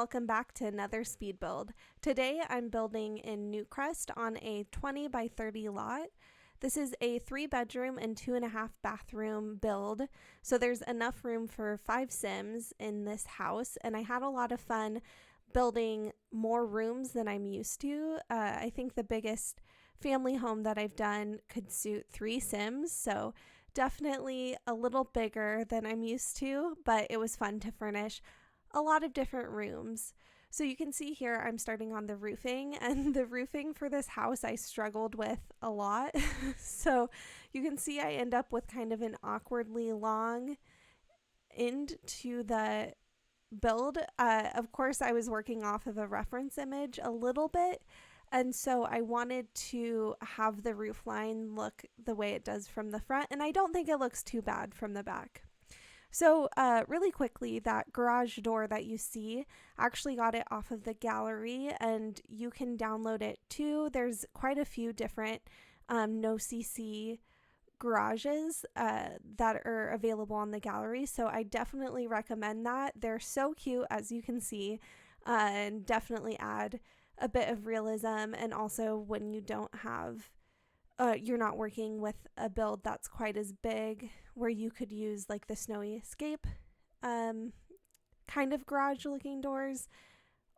welcome back to another speed build. Today I'm building in Newcrest on a 20 by 30 lot. This is a 3-bedroom and 2.5 bathroom build, so there's enough room for 5 Sims in this house, and I had a lot of fun building more rooms than I'm used to. I think the biggest family home that I've done could suit 3 Sims, so definitely a little bigger than I'm used to, but it was fun to furnish a lot of different rooms. So you can see here I'm starting on the roofing, and the roofing for this house I struggled with a lot. So you can see I end up with kind of an awkwardly long end to the build. Of course, I was working off of a reference image a little bit, and so I wanted to have the roof line look the way it does from the front, and I don't think it looks too bad from the back. So really quickly, that garage door that you see, I actually got it off of the gallery, and you can download it too. There's quite a few different no CC garages that are available on the gallery, so I definitely recommend that. They're so cute, as you can see, and definitely add a bit of realism. And also when you don't have you're not working with a build that's quite as big, where you could use like the Snowy Escape kind of garage looking doors,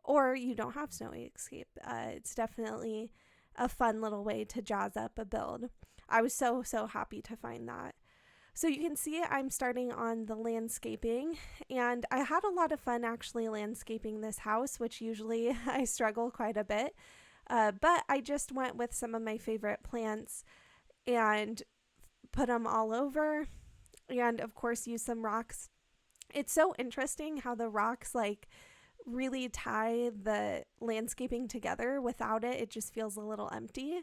or you don't have Snowy Escape. It's definitely a fun little way to jazz up a build. I was so happy to find that. So you can see I'm starting on the landscaping, and I had a lot of fun actually landscaping this house, which usually I struggle quite a bit. But I just went with some of my favorite plants and put them all over, and of course use some rocks. It's so interesting how the rocks like really tie the landscaping together. Without it, it just feels a little empty.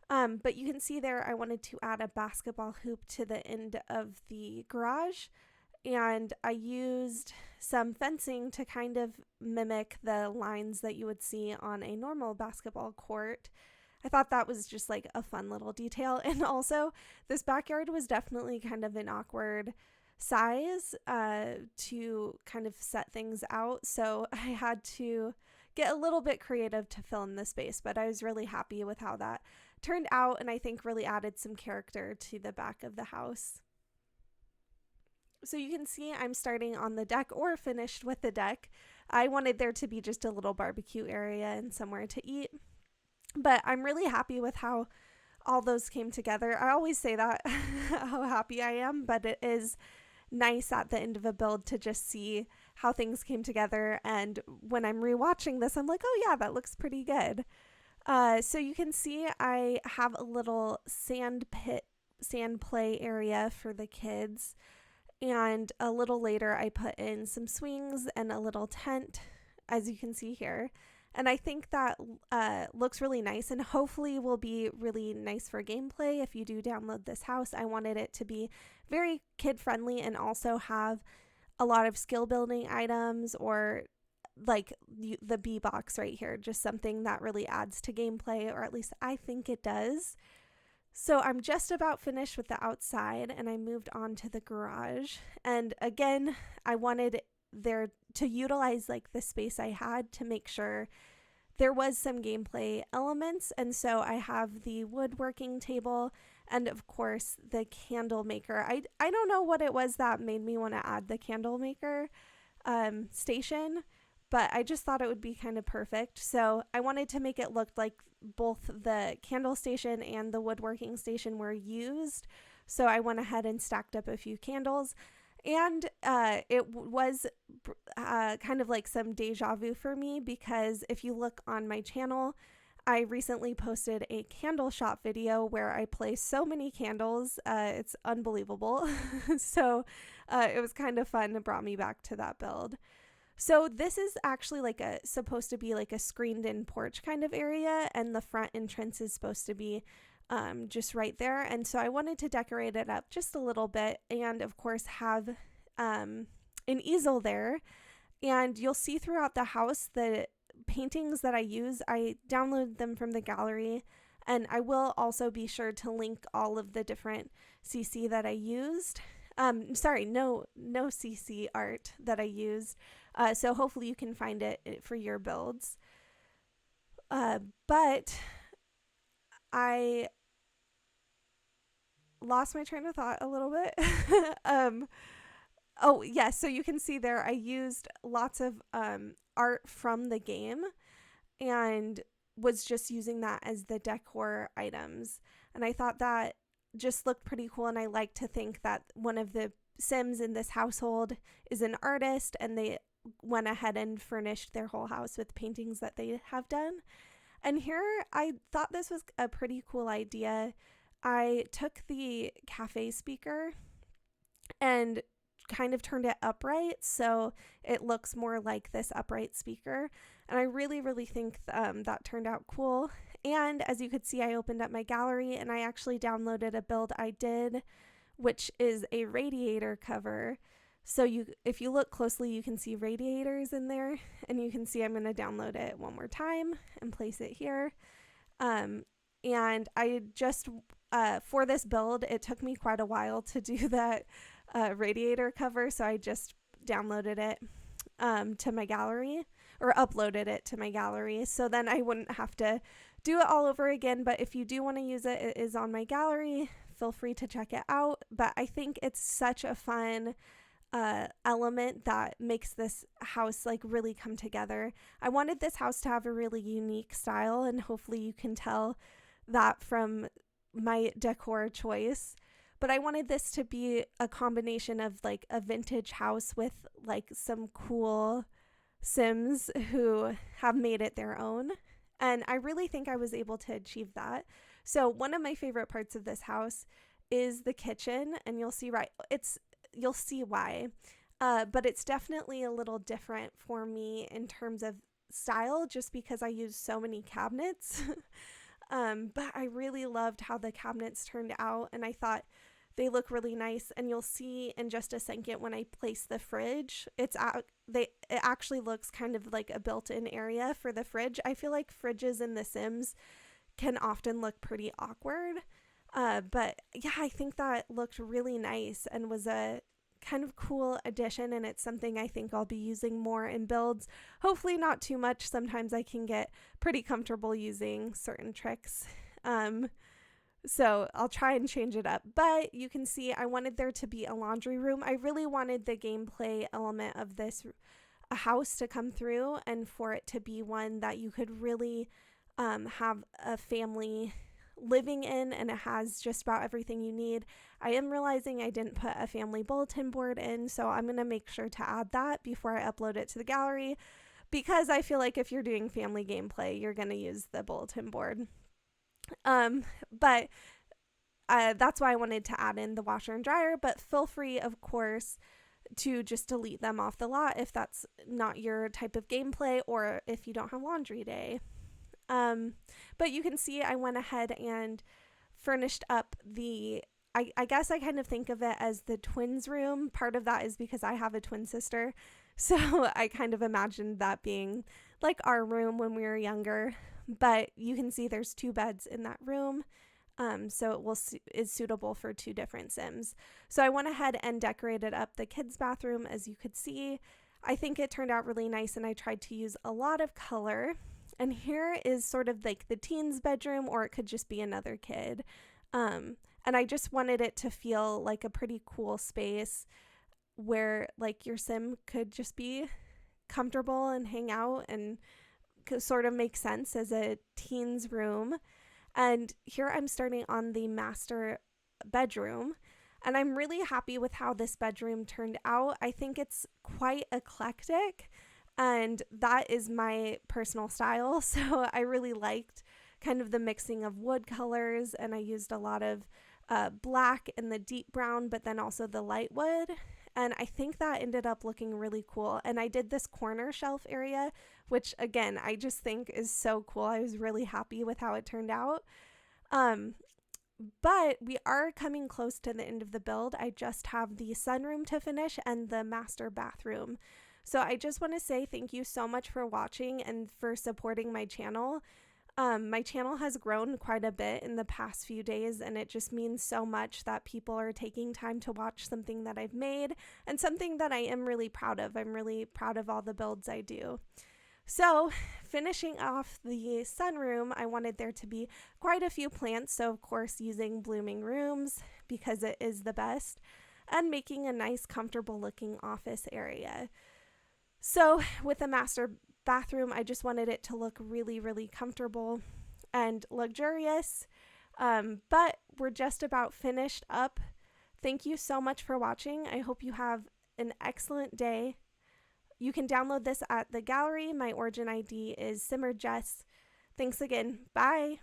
But you can see there I wanted to add a basketball hoop to the end of the garage, and I used some fencing to kind of mimic the lines that you would see on a normal basketball court. I thought that was just like a fun little detail. And also, this backyard was definitely kind of an awkward size to kind of set things out, so I had to get a little bit creative to fill in the space, but I was really happy with how that turned out, and I think really added some character to the back of the house. So you can see I'm starting on the deck, or finished with the deck. I wanted there to be just a little barbecue area and somewhere to eat, but I'm really happy with how all those came together. I always say that, how happy I am, but it is nice at the end of a build to just see how things came together, and when I'm rewatching this, I'm like, oh yeah, that looks pretty good. So you can see I have a little sand play area for the kids. And a little later, I put in some swings and a little tent, as you can see here. And I think that looks really nice, and hopefully will be really nice for gameplay if you do download this house. I wanted it to be very kid-friendly and also have a lot of skill building items, or like the bee box right here, just something that really adds to gameplay, or at least I think it does. So I'm just about finished with the outside, and I moved on to the garage. And again, I wanted there to utilize like the space I had to make sure there was some gameplay elements. And so I have the woodworking table and of course the candle maker. I don't know what it was that made me want to add the candle maker station, but I just thought it would be kind of perfect. So I wanted to make it look like both the candle station and the woodworking station were used. So I went ahead and stacked up a few candles, and it was kind of like some deja vu for me, because if you look on my channel, I recently posted a candle shop video where I place so many candles. It's unbelievable. So it was kind of fun. It brought me back to that build. So this is actually like supposed to be like a screened in porch kind of area, and the front entrance is supposed to be just right there. And so I wanted to decorate it up just a little bit, and of course have an easel there. And you'll see throughout the house the paintings that I use, I downloaded them from the gallery, and I will also be sure to link all of the different CC that I used. Sorry, no CC art that I used. So hopefully you can find it for your builds. But I lost my train of thought a little bit. Oh, yes. So you can see there, I used lots of art from the game and was just using that as the decor items. And I thought that just looked pretty cool. And I like to think that one of the Sims in this household is an artist and they went ahead and furnished their whole house with paintings that they have done. And here I thought this was a pretty cool idea. I took the cafe speaker and kind of turned it upright so it looks more like this upright speaker. And I really, really think that turned out cool. And as you could see, I opened up my gallery and I actually downloaded a build I did, which is a radiator cover. So if you look closely, you can see radiators in there, and you can see I'm going to download it one more time and place it here. And I just, for this build, it took me quite a while to do that radiator cover, so I just downloaded it to my gallery, or uploaded it to my gallery, so then I wouldn't have to do it all over again. But if you do want to use it, it is on my gallery. Feel free to check it out. But I think it's such a fun element that makes this house like really come together. I wanted this house to have a really unique style, and hopefully you can tell that from my decor choice. But I wanted this to be a combination of like a vintage house with like some cool Sims who have made it their own. And I really think I was able to achieve that. So one of my favorite parts of this house is the kitchen, and you'll see why. But it's definitely a little different for me in terms of style, just because I use so many cabinets. But I really loved how the cabinets turned out, and I thought they look really nice. And you'll see in just a second when I place the fridge, it actually looks kind of like a built-in area for the fridge. I feel like fridges in The Sims can often look pretty awkward. But yeah, I think that looked really nice and was a kind of cool addition, and it's something I think I'll be using more in builds. Hopefully not too much. Sometimes I can get pretty comfortable using certain tricks. So I'll try and change it up. But you can see I wanted there to be a laundry room. I really wanted the gameplay element of this house to come through, and for it to be one that you could really have a family living in, and it has just about everything you need. I am realizing I didn't put a family bulletin board in, so I'm going to make sure to add that before I upload it to the gallery, because I feel like if you're doing family gameplay, you're going to use the bulletin board. But that's why I wanted to add in the washer and dryer, but feel free, of course, to just delete them off the lot if that's not your type of gameplay, or if you don't have laundry day. But you can see I went ahead and furnished up I guess I kind of think of it as the twins room. Part of that is because I have a twin sister, so I kind of imagined that being like our room when we were younger. But you can see there's 2 beds in that room, so it is suitable for 2 different Sims. So I went ahead and decorated up the kids' bathroom, as you could see. I think it turned out really nice, and I tried to use a lot of color. And here is sort of like the teen's bedroom, or it could just be another kid. And I just wanted it to feel like a pretty cool space where like your Sim could just be comfortable and hang out and sort of make sense as a teen's room. And here I'm starting on the master bedroom, and I'm really happy with how this bedroom turned out. I think it's quite eclectic, and that is my personal style. So I really liked kind of the mixing of wood colors, and I used a lot of black and the deep brown, but then also the light wood. And I think that ended up looking really cool. And I did this corner shelf area, which again, I just think is so cool. I was really happy with how it turned out. But we are coming close to the end of the build. I just have the sunroom to finish and the master bathroom. So I just want to say thank you so much for watching and for supporting my channel. My channel has grown quite a bit in the past few days, and it just means so much that people are taking time to watch something that I've made and something that I am really proud of. I'm really proud of all the builds I do. So, finishing off the sunroom, I wanted there to be quite a few plants, so of course using blooming rooms because it is the best, and making a nice comfortable looking office area. So with a master bathroom, I just wanted it to look really, really comfortable and luxurious, but we're just about finished up. Thank you so much for watching. I hope you have an excellent day. You can download this at the gallery. My origin ID is SimmeredJess. Thanks again. Bye.